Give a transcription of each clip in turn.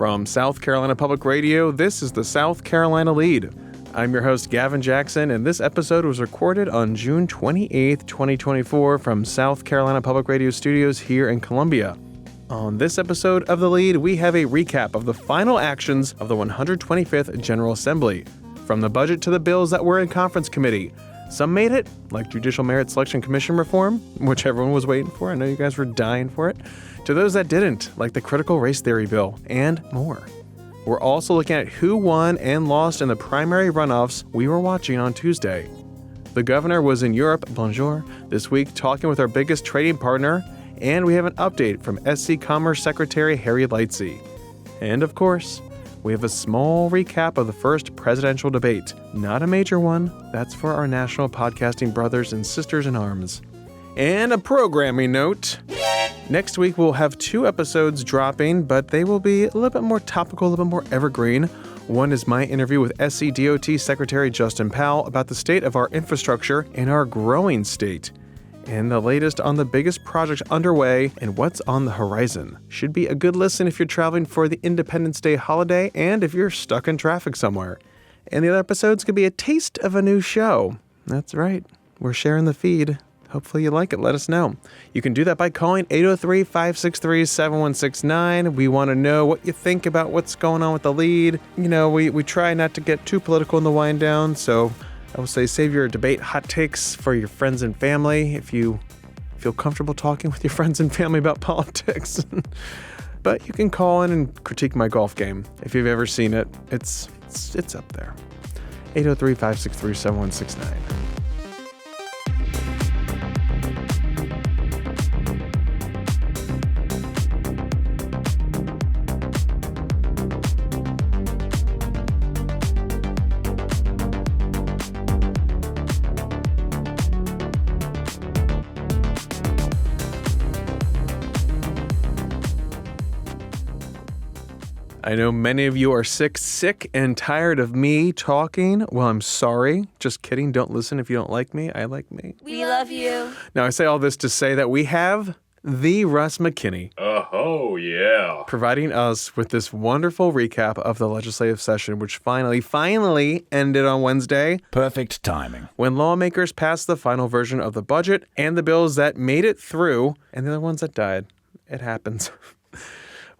From South Carolina Public Radio, this is the South Carolina Lede. I'm your host, Gavin Jackson, and this episode was recorded on June 28, 2024 from South Carolina Public Radio Studios here in Columbia. On this episode of The Lede, we have a recap of the final actions of the 125th General Assembly. From the budget to the bills that were in conference committee. Some made it, like Judicial Merit Selection Commission reform, which everyone was waiting for. I know you guys were dying for it. To those that didn't, like the critical race theory bill, and more. We're also looking at who won and lost in the primary runoffs we were watching on Tuesday. The governor was in Europe, bonjour, this week talking with our biggest trading partner, and we have an update from SC Commerce Secretary Harry Lightsey. And of course, we have a small recap of the first presidential debate. Not a major one, that's for our national podcasting brothers and sisters in arms. And a programming note. Next week, we'll have 2 episodes dropping, but they will be a little bit more topical, a little bit more evergreen. One is my interview with SCDOT Secretary Justin Powell about the state of our infrastructure in our growing state. And the latest on the biggest projects underway and what's on the horizon. Should be a good listen if you're traveling for the Independence Day holiday and if you're stuck in traffic somewhere. And the other episodes could be a taste of a new show. That's right, we're sharing the feed. Hopefully you like it. Let us know. You can do that by calling 803-563-7169. We want to know what you think about what's going on with the Lede. You know, we try not to get too political in the wind down, so I will say save your debate hot takes for your friends and family if you feel comfortable talking with your friends and family about politics. But you can call in and critique my golf game. If you've ever seen it, it's up there. 803-563-7169. I know many of you are sick and tired of me talking. Well, I'm sorry. Just kidding. Don't listen if you don't like me. I like me. We love you. Now, I say all this to say that we have the Russ McKinney. Oh, yeah. Providing us with this wonderful recap of the legislative session, which finally ended on Wednesday. Perfect timing. When lawmakers passed the final version of the budget and the bills that made it through and the other ones that died. It happens.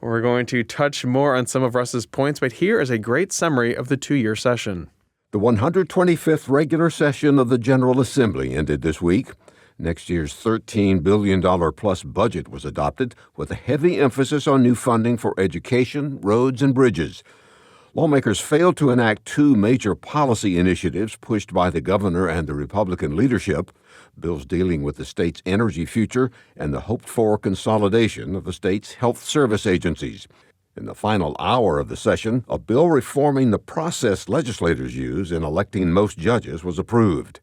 We're going to touch more on some of Russ's points, but here is a great summary of the 2-year session. The 125th regular session of the General Assembly ended this week. Next year's $13 billion-plus budget was adopted with a heavy emphasis on new funding for education, roads, and bridges. Lawmakers failed to enact 2 major policy initiatives pushed by the governor and the Republican leadership, bills dealing with the state's energy future and the hoped-for consolidation of the state's health service agencies. In the final hour of the session, a bill reforming the process legislators use in electing most judges was approved.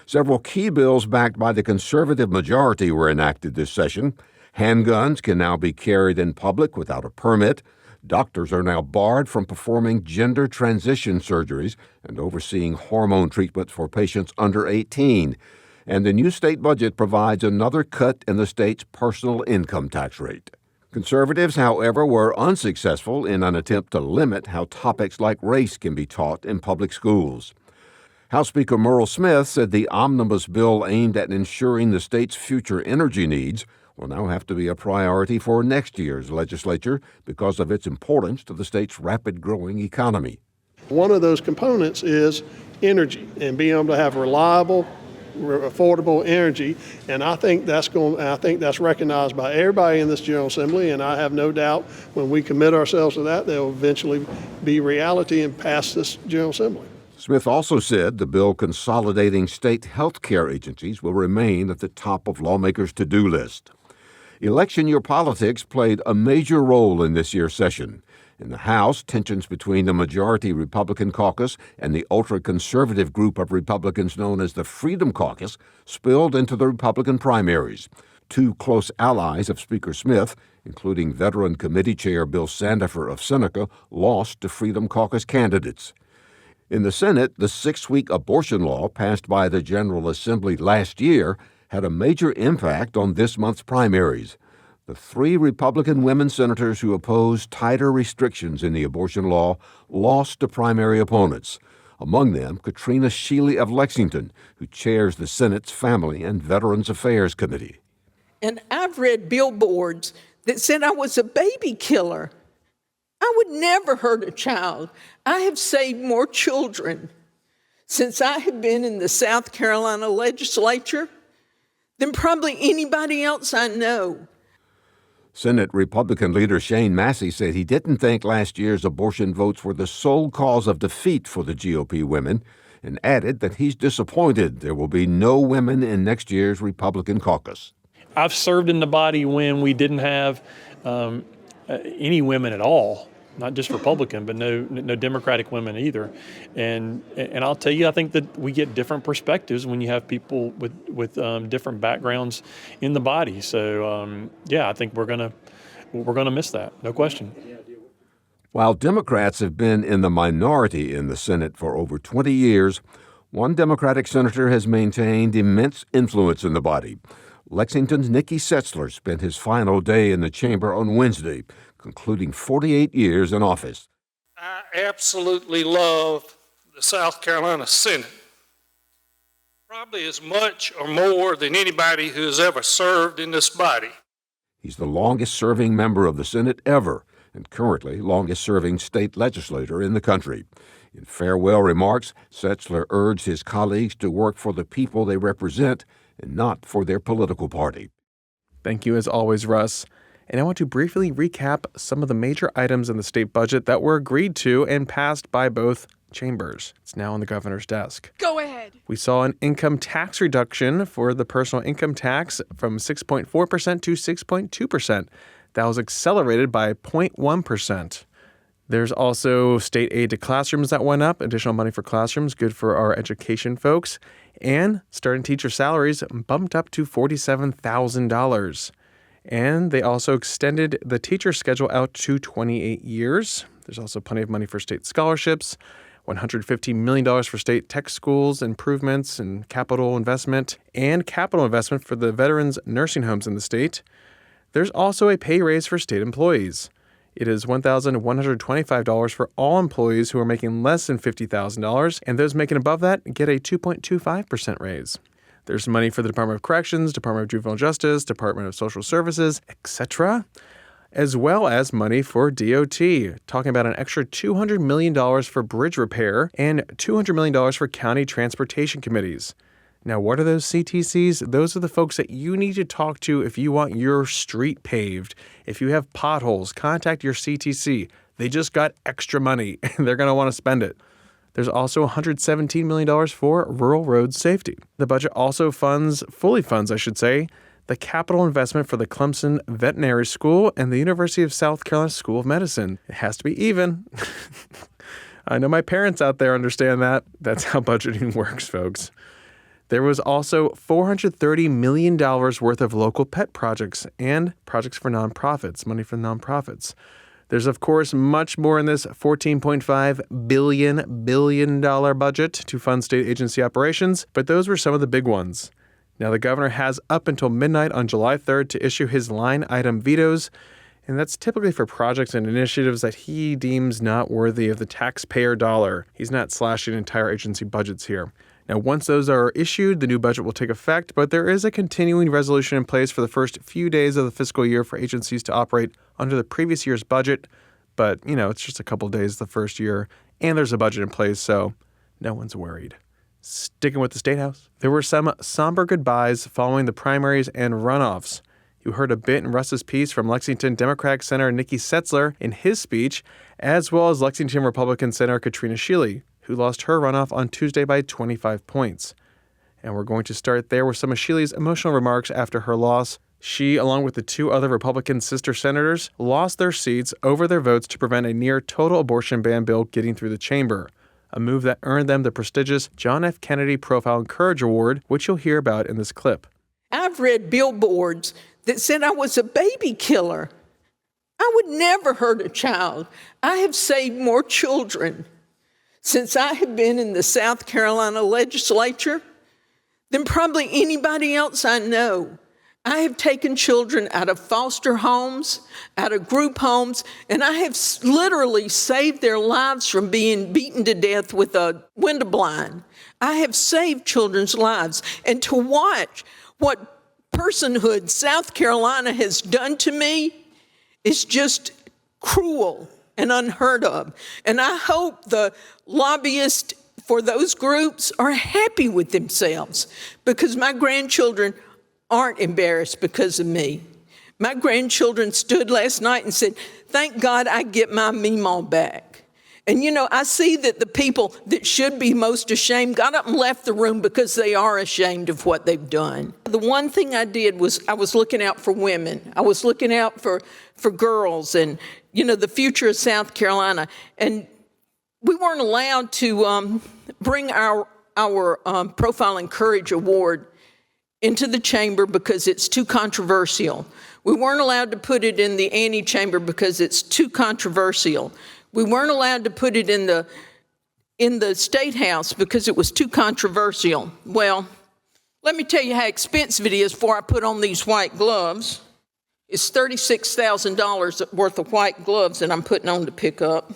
Several key bills backed by the conservative majority were enacted this session. Handguns can now be carried in public without a permit. Doctors are now barred from performing gender transition surgeries and overseeing hormone treatment for patients under 18. And the new state budget provides another cut in the state's personal income tax rate. Conservatives, however, were unsuccessful in an attempt to limit how topics like race can be taught in public schools. House Speaker Merle Smith said the omnibus bill aimed at ensuring the state's future energy needs will now have to be a priority for next year's legislature because of its importance to the state's rapid growing economy. One of those components is energy and being able to have reliable, affordable energy, and I think that's recognized by everybody in this General Assembly, and I have no doubt when we commit ourselves to that, they'll eventually be reality and pass this General Assembly. Smith also said the bill consolidating state health care agencies will remain at the top of lawmakers' to-do list. Election year politics played a major role in this year's session. In the House, tensions between the majority Republican caucus and the ultra-conservative group of Republicans known as the Freedom Caucus spilled into the Republican primaries. 2 close allies of Speaker Smith, including veteran committee chair Bill Sandifer of Seneca, lost to Freedom Caucus candidates. In the Senate, the 6-week abortion law passed by the General Assembly last year had a major impact on this month's primaries. The 3 Republican women senators who opposed tighter restrictions in the abortion law lost to primary opponents. Among them, Katrina Shealy of Lexington, who chairs the Senate's Family and Veterans Affairs Committee. And I've read billboards that said I was a baby killer. I would never hurt a child. I have saved more children since I have been in the South Carolina legislature than probably anybody else I know. Senate Republican leader Shane Massey said he didn't think last year's abortion votes were the sole cause of defeat for the GOP women, and added that he's disappointed there will be no women in next year's Republican caucus. I've served in the body when we didn't have any women at all, not just Republican, but no Democratic women either. And I'll tell you, I think that we get different perspectives when you have people with different backgrounds in the body. So I think we're gonna miss that, no question. While Democrats have been in the minority in the Senate for over 20 years, one Democratic senator has maintained immense influence in the body. Lexington's Nicky Setzler spent his final day in the chamber on Wednesday, concluding 48 years in office. I absolutely love the South Carolina Senate, probably as much or more than anybody who has ever served in this body. He's the longest-serving member of the Senate ever, and currently longest-serving state legislator in the country. In farewell remarks, Setzler urged his colleagues to work for the people they represent and not for their political party. Thank you as always, Russ. And I want to briefly recap some of the major items in the state budget that were agreed to and passed by both chambers. It's now on the governor's desk. Go ahead. We saw an income tax reduction for the personal income tax from 6.4% to 6.2%. That was accelerated by 0.1%. There's also state aid to classrooms that went up, additional money for classrooms, good for our education folks. And starting teacher salaries bumped up to $47,000. And they also extended the teacher schedule out to 28 years. There's also plenty of money for state scholarships, $150 million for state tech schools, improvements and capital investment for the veterans nursing homes in the state. There's also a pay raise for state employees. It is $1,125 for all employees who are making less than $50,000, and those making above that get a 2.25% raise. There's money for the Department of Corrections, Department of Juvenile Justice, Department of Social Services, etc., as well as money for DOT, talking about an extra $200 million for bridge repair and $200 million for county transportation committees. Now, what are those CTCs? Those are the folks that you need to talk to if you want your street paved. If you have potholes, contact your CTC. They just got extra money, and they're going to want to spend it. There's also $117 million for rural road safety. The budget also fully funds, the capital investment for the Clemson Veterinary School and the University of South Carolina School of Medicine. It has to be even. I know my parents out there understand that. That's how budgeting works, folks. There was also $430 million worth of local pet projects and projects for nonprofits, money for nonprofits. There's, of course, much more in this $14.5 billion budget to fund state agency operations, but those were some of the big ones. Now, the governor has up until midnight on July 3rd to issue his line item vetoes, and that's typically for projects and initiatives that he deems not worthy of the taxpayer dollar. He's not slashing entire agency budgets here. Now, once those are issued, the new budget will take effect, but there is a continuing resolution in place for the first few days of the fiscal year for agencies to operate under the previous year's budget. But, it's just a couple days the first year, and there's a budget in place, so no one's worried. Sticking with the State House, there were some somber goodbyes following the primaries and runoffs. You heard a bit in Russ's piece from Lexington Democratic Senator Nicky Setzler in his speech, as well as Lexington Republican Senator Katrina Shealy, who lost her runoff on Tuesday by 25 points. And we're going to start there with some of Shealy's emotional remarks after her loss. She, along with the 2 other Republican sister senators, lost their seats over their votes to prevent a near-total abortion ban bill getting through the chamber, a move that earned them the prestigious John F. Kennedy Profile and Courage Award, which you'll hear about in this clip. I've read billboards that said I was a baby killer. I would never hurt a child. I have saved more children since I have been in the South Carolina legislature than probably anybody else I know. I have taken children out of foster homes, out of group homes, and I have literally saved their lives from being beaten to death with a window blind. I have saved children's lives. And to watch what personhood South Carolina has done to me is just cruel and unheard of. And I hope the lobbyists for those groups are happy with themselves, because my grandchildren aren't embarrassed because of me. My grandchildren stood last night and said, "Thank God I get my Meemaw back." And you know, I see that the people that should be most ashamed got up and left the room because they are ashamed of what they've done. The one thing I did was I was looking out for women. I was looking out for girls and, you know, the future of South Carolina. And we weren't allowed to bring our Profile in Courage Award into the chamber because it's too controversial. We weren't allowed to put it in the antechamber because it's too controversial. We weren't allowed to put it in the State House because it was too controversial. Well, let me tell you how expensive it is before I put on these white gloves. It's $36,000 worth of white gloves that I'm putting on to pick up.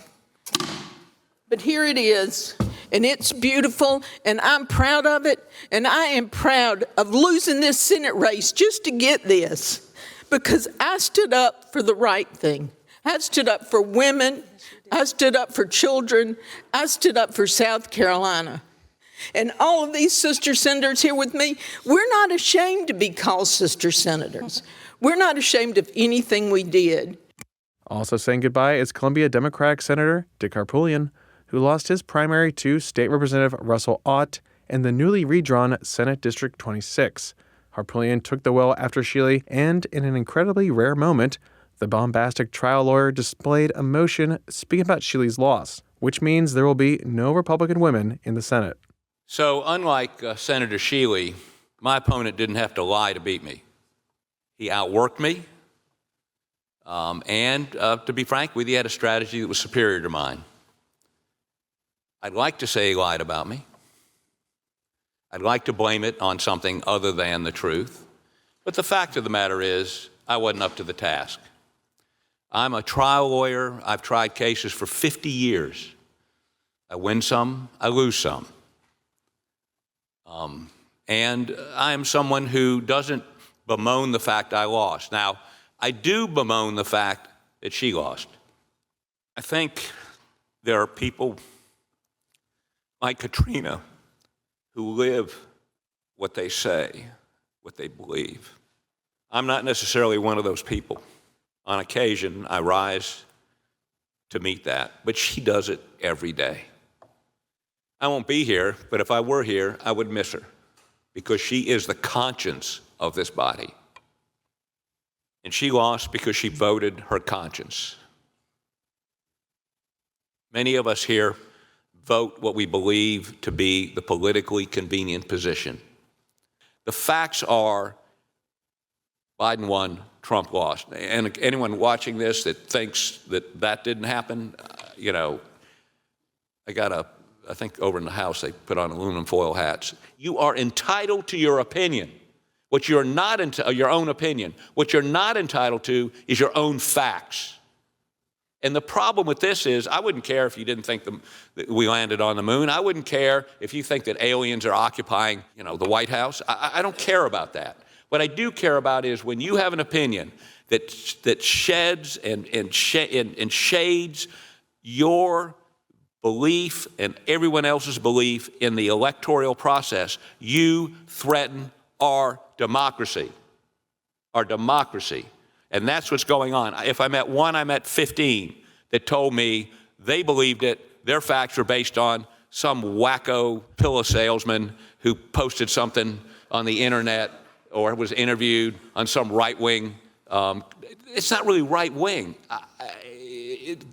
But here it is. And it's beautiful, and I'm proud of it, and I am proud of losing this Senate race just to get this, because I stood up for the right thing. I stood up for women. I stood up for children. I stood up for South Carolina. And all of these sister senators here with me, we're not ashamed to be called sister senators. We're not ashamed of anything we did. Also saying goodbye is Columbia Democratic Senator Dick Harpootlian, who lost his primary to State Representative Russell Ott in the newly redrawn Senate District 26. Harpootlian took the well after Shealy, and in an incredibly rare moment, the bombastic trial lawyer displayed emotion speaking about Shealy's loss, which means there will be no Republican women in the Senate. So unlike Senator Shealy, my opponent didn't have to lie to beat me. He outworked me, and to be frank with you, he had a strategy that was superior to mine. I'd like to say he lied about me. I'd like to blame it on something other than the truth. But the fact of the matter is, I wasn't up to the task. I'm a trial lawyer. I've tried cases for 50 years. I win some, I lose some. And I am someone who doesn't bemoan the fact I lost. Now, I do bemoan the fact that she lost. I think there are people like Katrina, who live what they say, what they believe. I'm not necessarily one of those people. On occasion, I rise to meet that, but she does it every day. I won't be here, but if I were here, I would miss her, because she is the conscience of this body. And she lost because she voted her conscience. Many of us here vote what we believe to be the politically convenient position. The facts are Biden won, Trump lost. And anyone watching this that thinks that that didn't happen, you know, I think over in the House they put on aluminum foil hats. You are entitled to your opinion. What you're not your own opinion. What you're not entitled to is your own facts. And the problem with this is, I wouldn't care if you didn't think that we landed on the moon. I wouldn't care if you think that aliens are occupying, you know, the White House. I don't care about that. What I do care about is when you have an opinion that sheds and shades your belief and everyone else's belief in the electoral process, you threaten our democracy. Our democracy. And that's what's going on. If I met one, I met 15 that told me they believed it. Their facts were based on some wacko pillow salesman who posted something on the internet or was interviewed on some right-wing. It's not really right-wing.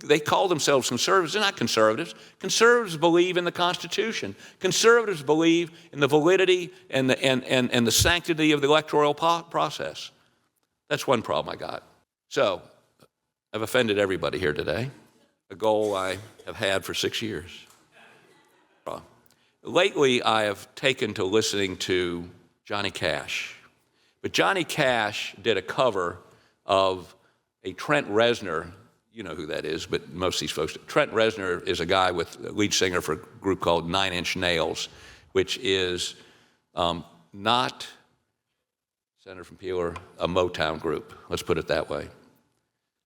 They call themselves conservatives. They're not conservatives. Conservatives believe in the Constitution. Conservatives believe in the validity and the sanctity of the electoral process. That's one problem I got. So, I've offended everybody here today, a goal I have had for 6 years. Lately, I have taken to listening to Johnny Cash But Johnny Cash did a cover of a Trent Reznor. You know who that is, but most of these folks. Trent Reznor is a guy lead singer for a group called 9 Inch Nails, which is not, Senator from Peeler, a Motown group. Let's put it that way.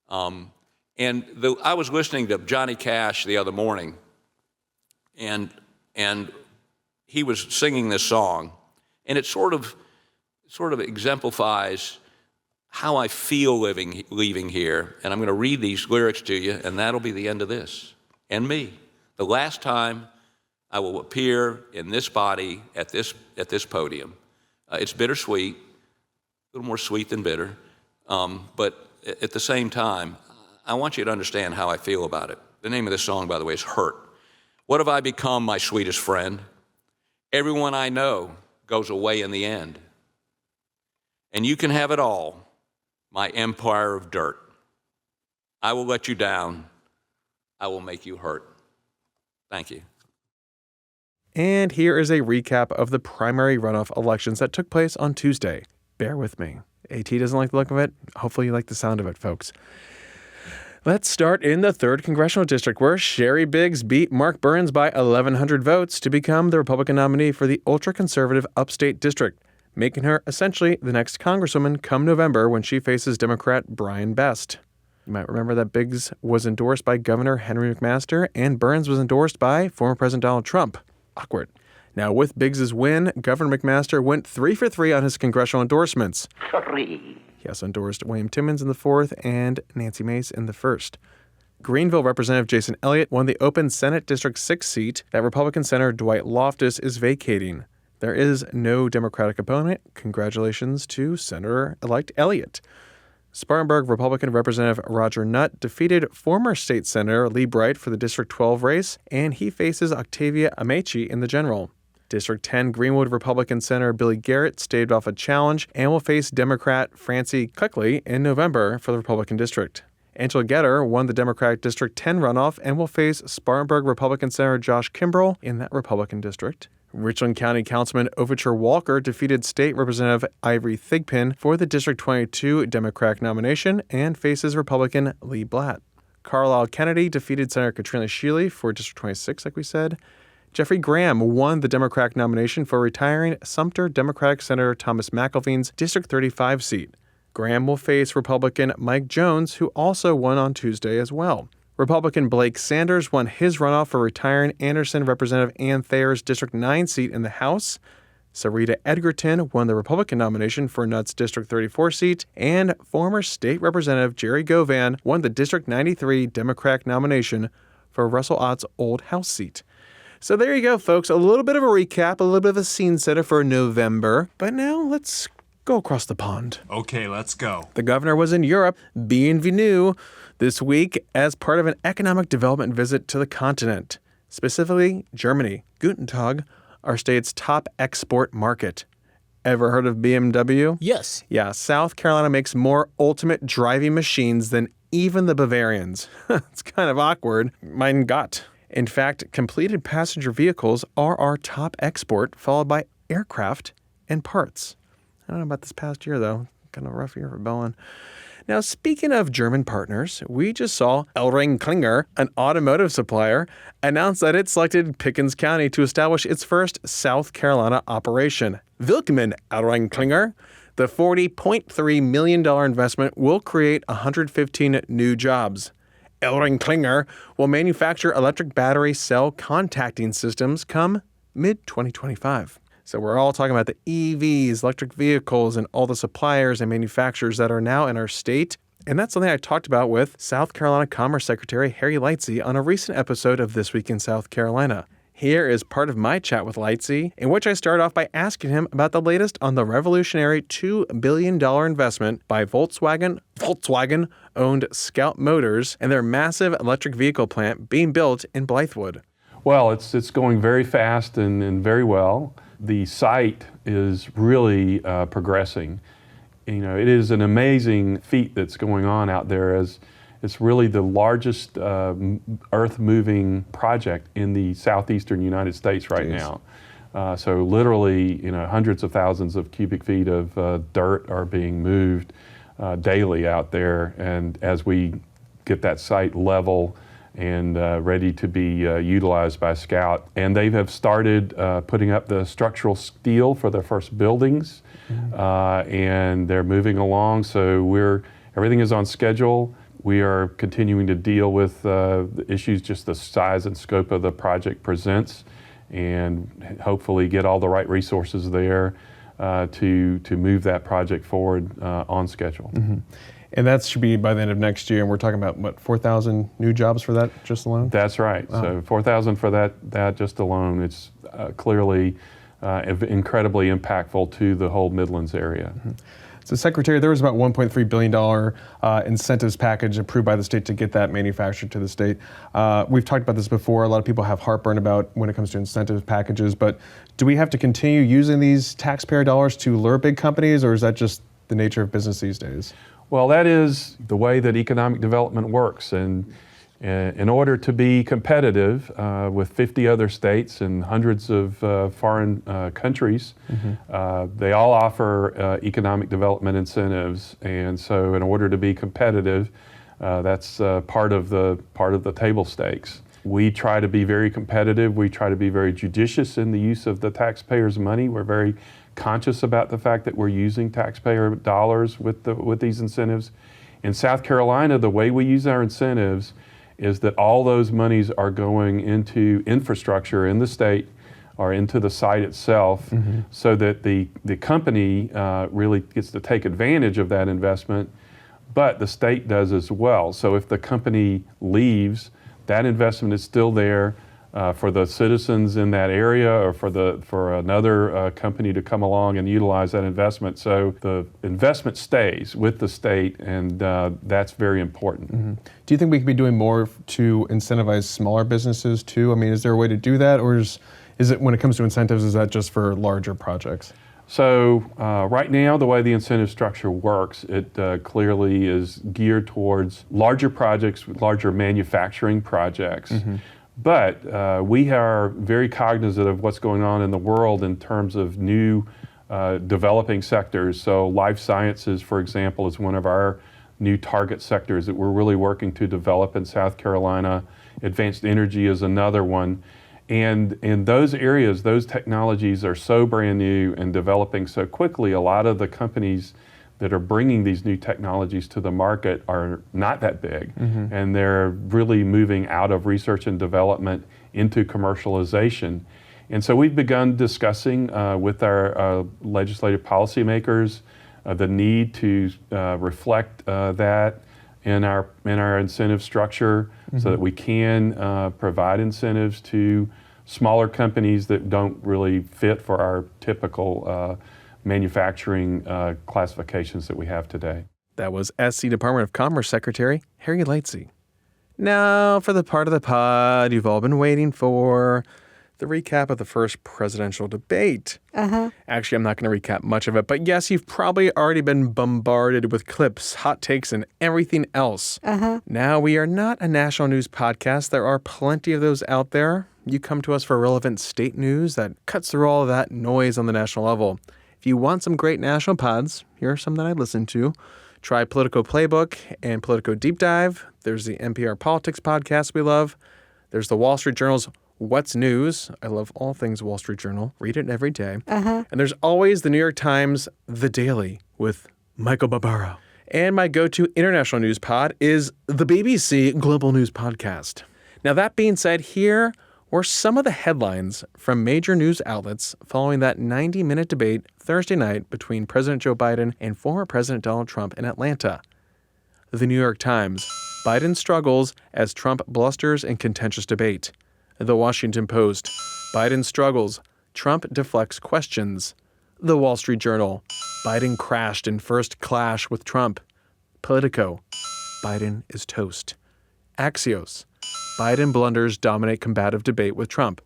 I was listening to Johnny Cash the other morning, and he was singing this song, and it sort of exemplifies how I feel leaving here. And I'm going to read these lyrics to you, and that'll be the end of this. And me, the last time I will appear in this body at this podium. It's bittersweet, a little more sweet than bitter, but at the same time, I want you to understand how I feel about it. The name of this song, by the way, is Hurt. What have I become, my sweetest friend? Everyone I know goes away in the end. And you can have it all, my empire of dirt. I will let you down. I will make you hurt. Thank you. And here is a recap of the primary runoff elections that took place on Tuesday. Bear with me. AT doesn't like the look of it. Hopefully you like the sound of it, folks. Let's start in the 3rd Congressional District, where Sherry Biggs beat Mark Burns by 1,100 votes to become the Republican nominee for the ultra-conservative Upstate District, making her essentially the next Congresswoman come November when she faces Democrat Brian Best. You might remember that Biggs was endorsed by Governor Henry McMaster and Burns was endorsed by former President Donald Trump. Awkward. Now, with Biggs' win, Governor McMaster went 3 for 3 on his congressional endorsements. 3. He also endorsed William Timmons in the 4th and Nancy Mace in the 1st. Greenville Representative Jason Elliott won the open Senate District 6 seat that Republican Senator Dwight Loftus is vacating. There is no Democratic opponent. Congratulations to Senator-elect Elliott. Spartanburg Republican Representative Roger Nutt defeated former state senator Lee Bright for the District 12 race, and he faces Octavia Amechi in the general. District 10 Greenwood Republican Senator Billy Garrett staved off a challenge and will face Democrat Francie Cuckley in November for the Republican district. Angela Getter won the Democratic District 10 runoff and will face Spartanburg Republican Senator Josh Kimbrell in that Republican district. Richland County Councilman Overture Walker defeated State Representative Ivory Thigpen for the District 22 Democratic nomination and faces Republican Lee Blatt. Carlisle Kennedy defeated Senator Katrina Shealy for District 26, like we said. Jeffrey Graham won the Democratic nomination for retiring Sumter Democratic Senator Thomas McElveen's District 35 seat. Graham will face Republican Mike Jones, who also won on Tuesday as well. Republican Blake Sanders won his runoff for retiring Anderson Representative Ann Thayer's District 9 seat in the House. Sarita Edgerton won the Republican nomination for Nutt's District 34 seat, and former State Representative Jerry Govan won the District 93 Democratic nomination for Russell Ott's old House seat. So there you go, folks. A little bit of a recap, a little bit of a scene setter for November. But now let's go across the pond. Okay, let's go. The governor was in Europe, bienvenue, this week as part of an economic development visit to the continent, specifically Germany. Guten Tag, our state's top export market. Ever heard of BMW? Yes. Yeah, South Carolina makes more ultimate driving machines than even the Bavarians. It's kind of awkward. Mein Gott. In fact, completed passenger vehicles are our top export, followed by aircraft and parts. I don't know about this past year, though. Kind of a rough year for Boeing. Now, speaking of German partners, we just saw Elring-Klinger, an automotive supplier, announce that it selected Pickens County to establish its first South Carolina operation. Willkommen, Elring-Klinger. The $40.3 million investment will create 115 new jobs. Elring-Klinger will manufacture electric battery cell contacting systems come mid-2025. So we're all talking about the EVs, electric vehicles, and all the suppliers and manufacturers that are now in our state. And that's something I talked about with South Carolina Commerce Secretary Harry Lightsey on a recent episode of This Week in South Carolina. Here is part of my chat with Lightsey, in which I start off by asking him about the latest on the revolutionary $2 billion investment by Volkswagen-owned Scout Motors and their massive electric vehicle plant being built in Blythewood. Well, it's going very fast and very well. The site is really progressing. You know, it is an amazing feat that's going on out there, as it's really the largest earth-moving project in the southeastern United States right now. So literally, hundreds of thousands of cubic feet of dirt are being moved daily out there. And as we get that site level and ready to be utilized by Scout. And they have started putting up the structural steel for their first buildings, and they're moving along. So everything is on schedule. We are continuing to deal with the issues, just the size and scope of the project presents, and hopefully get all the right resources there to move that project forward on schedule. Mm-hmm. And that should be by the end of next year, and we're talking about, what, 4,000 new jobs for that just alone? That's right. So 4,000 for that just alone. It's clearly incredibly impactful to the whole Midlands area. Mm-hmm. So, Secretary, there was about $1.3 billion incentives package approved by the state to get that manufactured to the state. We've talked about this before. A lot of people have heartburn about when it comes to incentives packages, but do we have to continue using these taxpayer dollars to lure big companies, or is that just the nature of business these days? Well, that is the way that economic development works. And in order to be competitive with 50 other states and hundreds of foreign countries, they all offer economic development incentives. And so in order to be competitive, that's part of the table stakes. We try to be very competitive. We try to be very judicious in the use of the taxpayers' money. We're very conscious about the fact that we're using taxpayer dollars with these incentives. In South Carolina, the way we use our incentives is that all those monies are going into infrastructure in the state or into the site itself, so that the company really gets to take advantage of that investment, but the state does as well. So if the company leaves, that investment is still there for the citizens in that area, or for another company to come along and utilize that investment. So the investment stays with the state, and that's very important. Do you think we could be doing more to incentivize smaller businesses too? I mean, is there a way to do that, or is it, when it comes to incentives, is that just for larger projects? So right now, the way the incentive structure works, it clearly is geared towards larger projects, larger manufacturing projects. But we are very cognizant of what's going on in the world in terms of new developing sectors. So life sciences, for example, is one of our new target sectors that we're really working to develop in South Carolina. Advanced energy is another one. And in those areas, those technologies are so brand new and developing so quickly. A lot of the companies that are bringing these new technologies to the market are not that big, and they're really moving out of research and development into commercialization. And so we've begun discussing with our legislative policymakers the need to reflect that in our incentive structure, so that we can provide incentives to smaller companies that don't really fit for our typical manufacturing classifications that we have today. That was SC Department of Commerce Secretary Harry Lightsey. Now for the part of the pod you've all been waiting for, the recap of the first presidential debate. Actually, I'm not going to recap much of it, but yes, you've probably already been bombarded with clips, hot takes, and everything else. Now, we are not a national news podcast. There are plenty of those out there. You come to us for relevant state news that cuts through all of that noise on the national level. If you want some great national pods, here are some that I listen to. Try Politico Playbook and Politico Deep Dive. There's the NPR Politics podcast we love. There's the Wall Street Journal's What's News. I love all things Wall Street Journal. Read it every day. And there's always the New York Times The Daily with Michael Barbaro. And my go-to international news pod is the BBC Global News Podcast. Now, that being said, here were some of the headlines from major news outlets following that 90-minute debate Thursday night between President Joe Biden and former President Donald Trump in Atlanta. The New York Times: Biden struggles as Trump blusters in contentious debate. The Washington Post: Biden struggles, Trump deflects questions. The Wall Street Journal: Biden crashed in first clash with Trump. Politico: Biden is toast. Axios: Biden blunders dominate combative debate with Trump.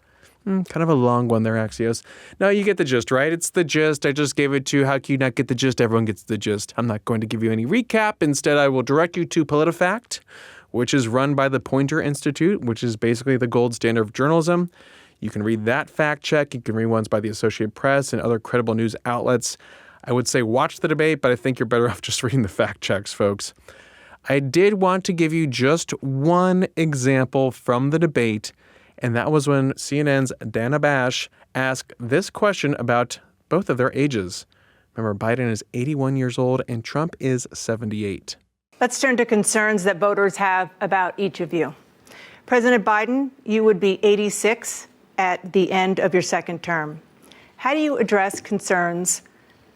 Kind of a long one there, Axios. No, you get the gist, right? It's the gist. I just gave it to you. How can you not get the gist? Everyone gets the gist. I'm not going to give you any recap. Instead, I will direct you to PolitiFact, which is run by the Poynter Institute, which is basically the gold standard of journalism. You can read that fact check. You can read ones by the Associated Press and other credible news outlets. I would say watch the debate, but I think you're better off just reading the fact checks, folks. I did want to give you just one example from the debate, and that was when CNN's Dana Bash asked this question about both of their ages. Remember, Biden is 81 years old and Trump is 78. Let's turn to concerns that voters have about each of you. President Biden, you would be 86 at the end of your second term. How do you address concerns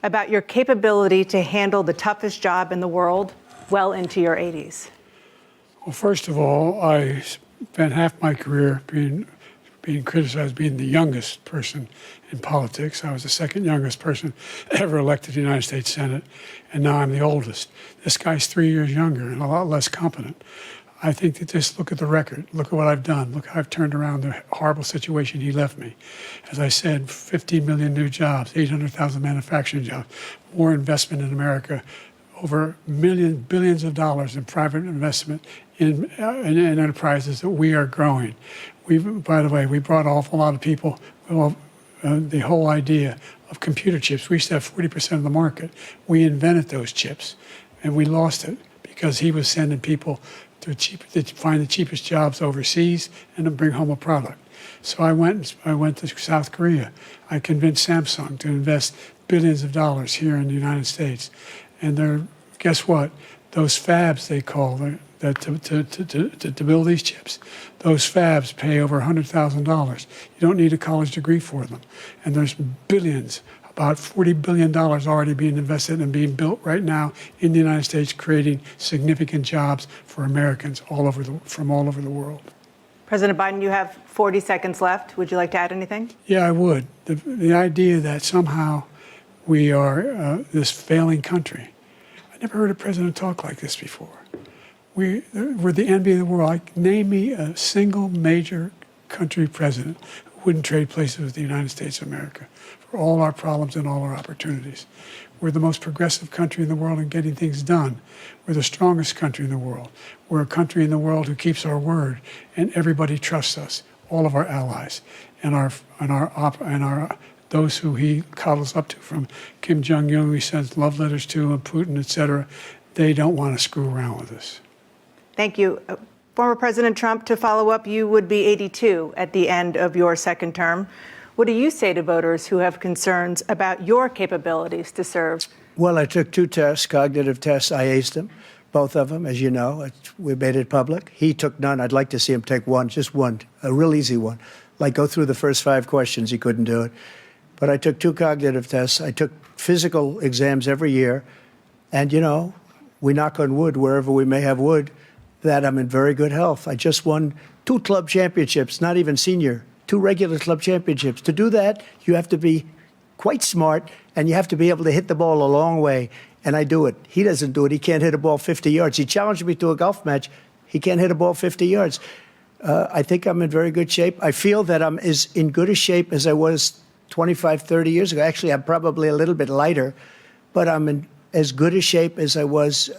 about your capability to handle the toughest job in the world well into your 80s? Well, first of all, I spent half my career being criticized being the youngest person in politics. I was the second youngest person ever elected to the United States Senate, and now I'm the oldest. This guy's 3 years younger and a lot less competent. I think that just look at the record. Look at what I've done. Look how I've turned around the horrible situation he left me. As I said, 15 million new jobs, 800,000 manufacturing jobs, more investment in America, over billions of dollars in private investment in enterprises that we are growing. By the way, we brought an awful lot of people. The whole idea of computer chips, we used to have 40% of the market. We invented those chips, and we lost it because he was sending people to find the cheapest jobs overseas and to bring home a product. So I went to South Korea. I convinced Samsung to invest billions of dollars here in the United States. And guess what? Those fabs, they call to build these chips, those fabs pay over $100,000. You don't need a college degree for them. And there's billions, about $40 billion already being invested and being built right now in the United States, creating significant jobs for Americans from all over the world. President Biden, you have 40 seconds left. Would you like to add anything? Yeah, I would. The idea that somehow we are this failing country. I never heard a president talk like this before. We're the envy of the world. Name me a single major country president who wouldn't trade places with the United States of America for all our problems and all our opportunities. We're the most progressive country in the world in getting things done. We're the strongest country in the world. We're a country in the world who keeps our word, and everybody trusts us, all of our allies, and those who he coddles up to, from Kim Jong-un, who he sends love letters to, and Putin, et cetera. They don't want to screw around with us. Thank you. Former President Trump, to follow up, you would be 82 at the end of your second term. What do you say to voters who have concerns about your capabilities to serve? Well, I took 2 tests, cognitive tests. I aced them, both of them, as you know. We made it public. He took none. I'd like to see him take one, just one, a real easy one. Like go through the first 5 questions. He couldn't do it. But I took 2 cognitive tests. I took physical exams every year. And, we knock on wood wherever we may have wood, that I'm in very good health. I just won 2 club championships, not even senior, 2 regular club championships. To do that, you have to be quite smart, and you have to be able to hit the ball a long way, and I do it. He doesn't do it. He can't hit a ball 50 yards. He challenged me to a golf match. He can't hit a ball 50 yards. I think I'm in very good shape. I feel that I'm as in good a shape as I was 25, 30 years ago. Actually, I'm probably a little bit lighter, but I'm in as good a shape as I was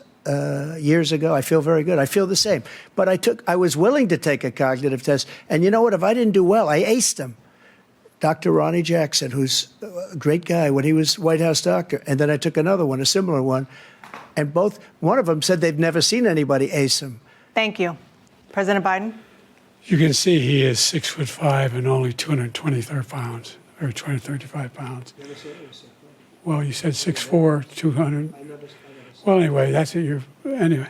years ago. I feel very good. I feel the same. But I was willing to take a cognitive test. And you know what? If I didn't do well, I aced him. Dr. Ronnie Jackson, who's a great guy when he was White House doctor. And then I took another one, a similar one. And one of them said they've never seen anybody ace him. Thank you. President Biden? You can see he is 6'5" and only 223 pounds, or 235 pounds. Well, you said 6'4", 200. Well, anyway, that's it. Anyway,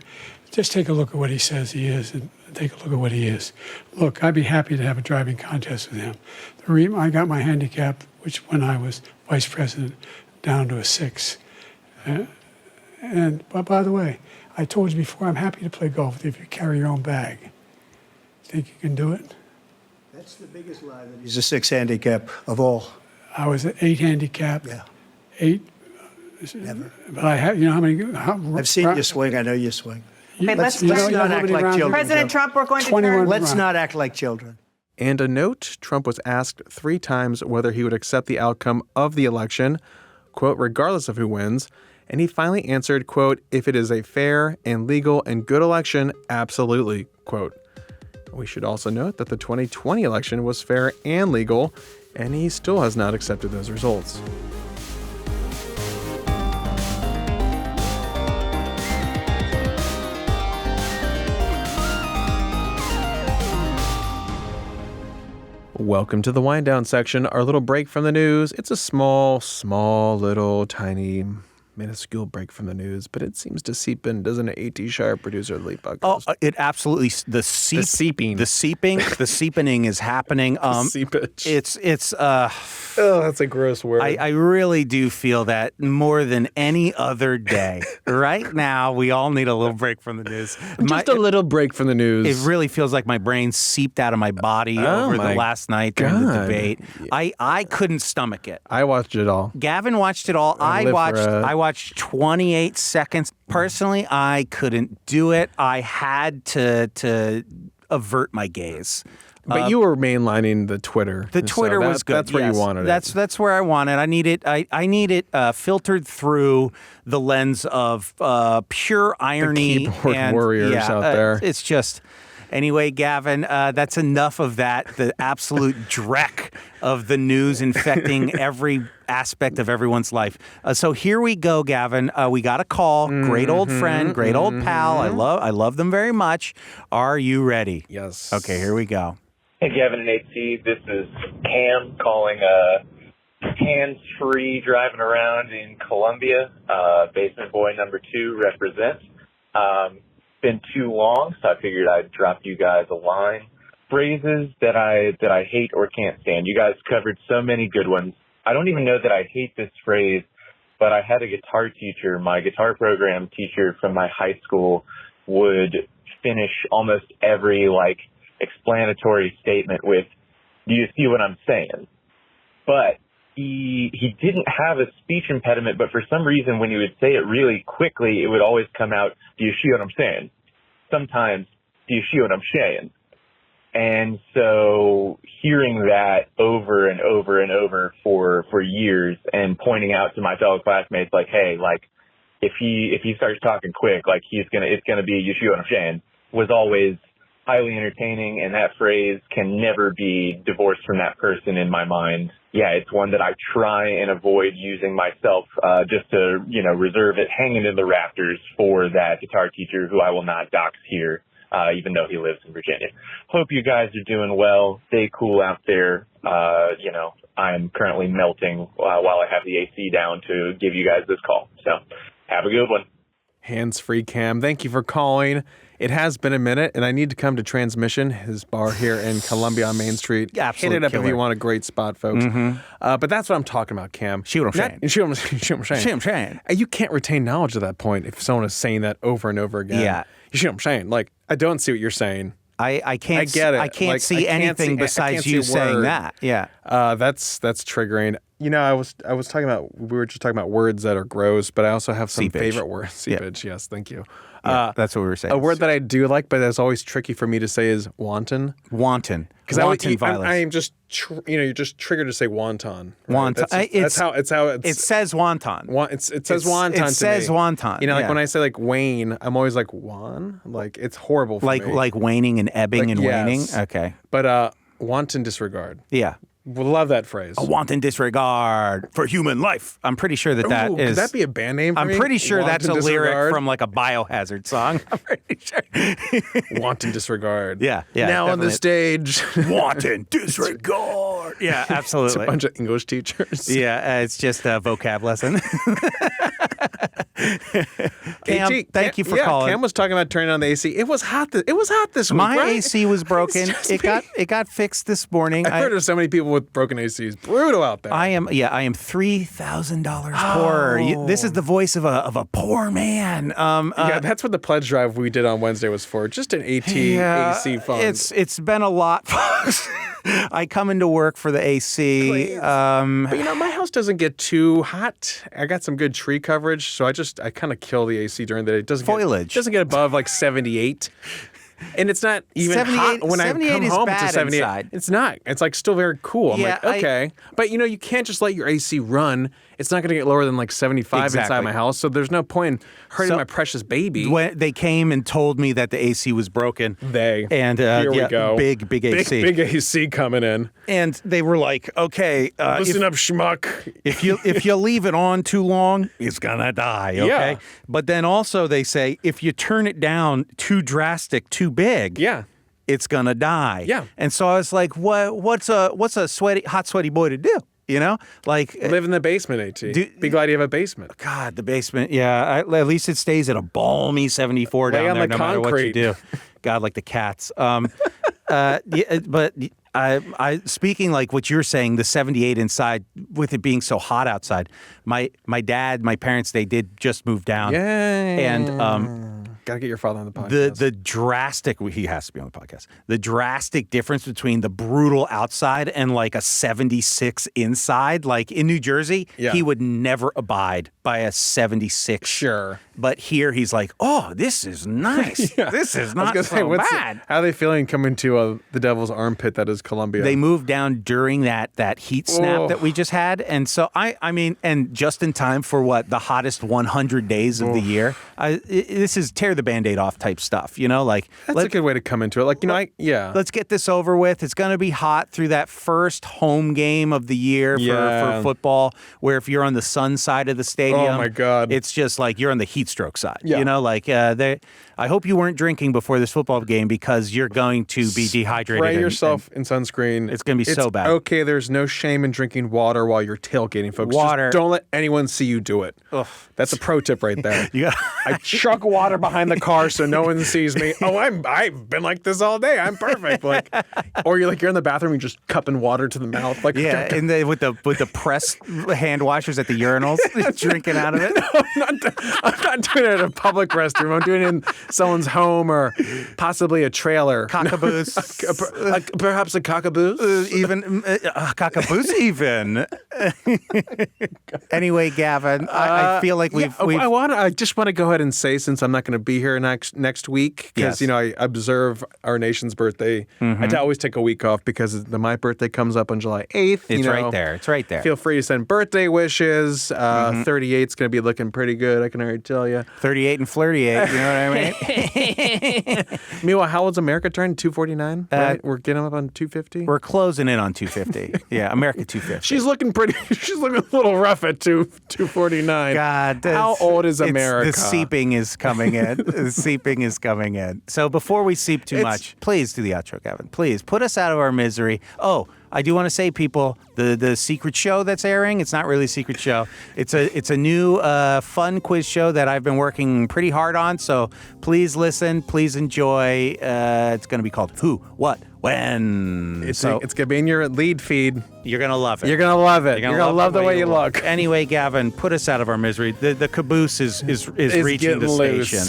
just take a look at what he says he is, and take a look at what he is. Look, I'd be happy to have a driving contest with him. The reason I got my handicap, which when I was vice president, down to a 6. But by the way, I told you before, I'm happy to play golf with you if you carry your own bag. Think you can do it? That's the biggest lie. He's a 6 handicap of all. I was an 8 handicap. Yeah. 8. Never. But I have, how many? I've seen you swing. I know you swing. Okay, let's not act like children. President Trump, we're going to turn. Let's not act like children. And a note, Trump was asked 3 times whether he would accept the outcome of the election, quote, regardless of who wins. And he finally answered, quote, if it is a fair and legal and good election, absolutely, quote. We should also note that the 2020 election was fair and legal, and he still has not accepted those results. Welcome to the wind down section, our little break from the news. It's a small, little, tiny, minuscule break from the news, but it seems to seep in, doesn't it, A.T. Sharp, producer of the Lead Podcast? Oh, it absolutely, the seeping is happening. Seepage. It's oh, that's a gross word. I really do feel that more than any other day. Right now, we all need a little break from the news. Just a little break from the news. It really feels like my brain seeped out of my body over the last night during the debate. I couldn't stomach it. I watched it all. Gavin watched it all. I watched 28 seconds. Personally, I couldn't do it. I had to avert my gaze. But you were mainlining the Twitter. The Twitter was good. That's where you wanted it. That's where I want it. I need it filtered through the lens of pure irony. The keyboard and warriors out there. It's just. Anyway, Gavin, that's enough of that. The absolute dreck of the news infecting every aspect of everyone's life. So here we go, Gavin. We got a call. Great old friend, great old pal. I love them very much. Are you ready? Yes. Okay, here we go. Hey, Gavin and AC. This is Cam calling hands-free driving around in Columbia. Basement boy number 2 represents. Been too long, so I figured I'd drop you guys a line. Phrases that I hate or can't stand. You guys covered so many good ones. I don't even know that I hate this phrase, but I had a guitar teacher. My guitar program teacher from my high school would finish almost every explanatory statement with, "Do you see what I'm saying?" But he didn't have a speech impediment, but for some reason when he would say it really quickly, it would always come out, "Do you see what I'm saying?" Sometimes, "Do you see what I'm saying?" And so hearing that over and over and over for years and pointing out to my fellow classmates, hey, if he starts talking quick, it's gonna be, "You see what I'm saying," was always highly entertaining, and that phrase can never be divorced from that person in my mind. Yeah, it's one that I try and avoid using myself, just to, reserve it hanging in the rafters for that guitar teacher who I will not dox here, even though he lives in Virginia. Hope you guys are doing well. Stay cool out there. I'm currently melting while I have the AC down to give you guys this call. So have a good one. Hands-free Cam, thank you for calling. It has been a minute, and I need to come to Transmission, his bar here in Columbia on Main Street. Absolute Hit it up killer. if you want a great spot, folks. But that's what I'm talking about, Cam. See what I'm saying. See what I'm saying. You can't retain knowledge at that point if someone is saying that over and over again. Yeah. You see what I'm saying? I don't see what you're saying. I can't. I get it. I can't see anything besides you saying that. Yeah. That's triggering. I was talking about, we were just talking about words that are gross, but I also have some favorite words. Seepage, yes, thank you. That's what we were saying. A word that I do like, but that's always tricky for me to say is wanton. Wanton. Because I am just, you're just triggered to say wonton. Right? Wonton. That's how it says wonton. It says wonton. It says wonton. When I say wane, I'm always like wan. It's horrible for me. Like waning and ebbing and waning. Okay. But wanton disregard. Yeah. We'll love that phrase. A wanton disregard for human life. I'm pretty sure that is. Could that be a band name for me? I'm pretty sure wanton that's a disregard? lyric from a Biohazard song. I'm pretty sure. Wanton disregard. Yeah. Now on the stage. Wanton disregard. Yeah, absolutely. It's a bunch of English teachers. Yeah, it's just a vocab lesson. Cam, thank you for calling. Cam was talking about turning on the AC. It was hot. It was hot this week. My right? AC was broken. It got fixed this morning. I've heard of so many people with broken ACs. Brutal out there. I am $3,000 poorer. This is the voice of a poor man. That's what the pledge drive we did on Wednesday was for. Just an AC fund. It's been a lot, folks. I come into work for the AC. But my house doesn't get too hot. I got some good tree coverage, so I kind of kill the AC during the day. It doesn't get above 78. And it's not even hot when I come home to 78. Inside. It's not. It's still very cool. I'm okay. But you can't just let your AC run it's not going to get lower than like 75 inside Exactly. my house. So there's no point in hurting my precious baby. When they came and told me that the AC was broken. And Here we go. Big AC. Big AC coming in. And they were like, okay, listen up, schmuck. if you leave it on too long, it's gonna die. Okay. Yeah. But then also they say if you turn it down too drastic, too big, it's gonna die. Yeah. And so I was like, what's a hot sweaty boy to do? You know, like live in the basement, AT. Be glad you have a basement. God, the basement. Yeah, at least it stays at a balmy 74 Lay down on there, the no matter what you concrete. do. God, like the cats. But I speaking like what you're saying, the 78 inside, with it being so hot outside. My parents, they did just move down. Yay. And Gotta get your father on the podcast. the drastic, he has to be on the podcast, the drastic difference between the brutal outside and like a 76 inside, like in New Jersey, he would never abide by a 76. Sure. But here he's like, oh, this is nice. This is not so bad. How are they feeling coming to the devil's armpit that is Columbia? They moved down during that heat snap that we just had. And so, I mean, and just in time for the hottest 100 days of the year. This is tear the Band-Aid off type stuff, you know? Like That's a good way to come into it. Like, let's get this over with. It's going to be hot through that first home game of the year for football, where if you're on the sun side of the stadium, oh my God, it's just like you're on the heat stroke side. Yeah. You know, like I hope you weren't drinking before this football game because you're going to be dehydrated. Spray yourself in sunscreen. It's going to be so bad. Okay, there's no shame in drinking water while you're tailgating, folks. Water. Just don't let anyone see you do it. Ugh. That's a pro tip right there. Yeah. I chuck water behind the car so no one sees me. Oh, I've been like this all day. I'm perfect. Like, or you're in the bathroom, you're just cupping water to the mouth. Like, yeah, and with the press hand washers at the urinals, drinking out of it. I'm not doing it at a public restroom. I'm doing it in someone's home or possibly a trailer. Cockaboose. Perhaps a cockaboose? Even cockaboose even. Anyway, Gavin, I feel like we've I just want to go ahead and say, since I'm not going to be here next week, because I observe our nation's birthday. I always take a week off because my birthday comes up on July 8th. It's right there. It's right there. Feel free to send birthday wishes. 38's going to be looking pretty good, I can already tell you. 38 and flirty 8, you know what I mean? Meanwhile, how old's America turning? 249? Right? We're getting up on 250? We're closing in on 250. Yeah, America 250. She's looking a little rough at 249. God. How old is America? The seeping is coming in. The seeping is coming in. So before we seep too much, please do the outro, Gavin. Please put us out of our misery. Oh, I do want to say, people, the secret show that's airing, it's not really a secret show. It's a new fun quiz show that I've been working pretty hard on. So please listen. Please enjoy. It's going to be called Who, What, When. It's going to be in your lead feed. You're going to love it. You're going to love it. You're going to love the way you look. Anyway, Gavin, put us out of our misery. The caboose is reaching the station.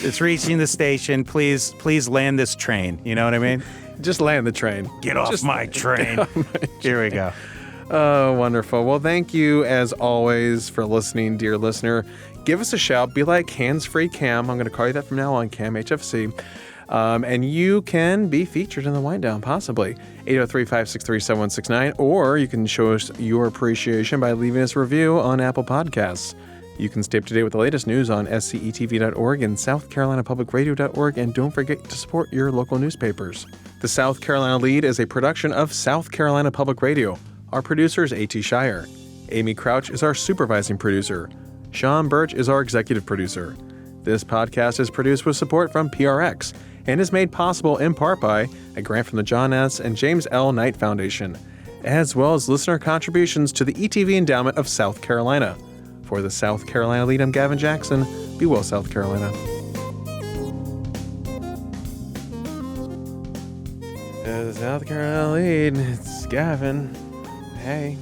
It's reaching the station. Please land this train. You know what I mean? Just land the train. Get off my train. Here we go. Oh, wonderful. Well, thank you, as always, for listening, dear listener. Give us a shout. Be like Hands-Free Cam. I'm going to call you that from now on, Cam HFC. And you can be featured in the Wind Down, possibly. 803-563-7169. Or you can show us your appreciation by leaving us a review on Apple Podcasts. You can stay up to date with the latest news on scetv.org and southcarolinapublicradio.org, and don't forget to support your local newspapers. The South Carolina Lead is a production of South Carolina Public Radio. Our producer is A.T. Shire. Amy Crouch is our supervising producer. Sean Birch is our executive producer. This podcast is produced with support from PRX and is made possible in part by a grant from the John S. and James L. Knight Foundation, as well as listener contributions to the ETV Endowment of South Carolina. For the South Carolina Lead, I'm Gavin Jackson. Be well, South Carolina. The South Carolina Lead, it's Gavin. Hey,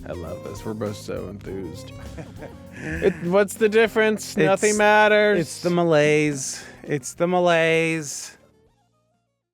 I love this. We're both so enthused. What's the difference? Nothing matters. It's the malaise. It's the malaise.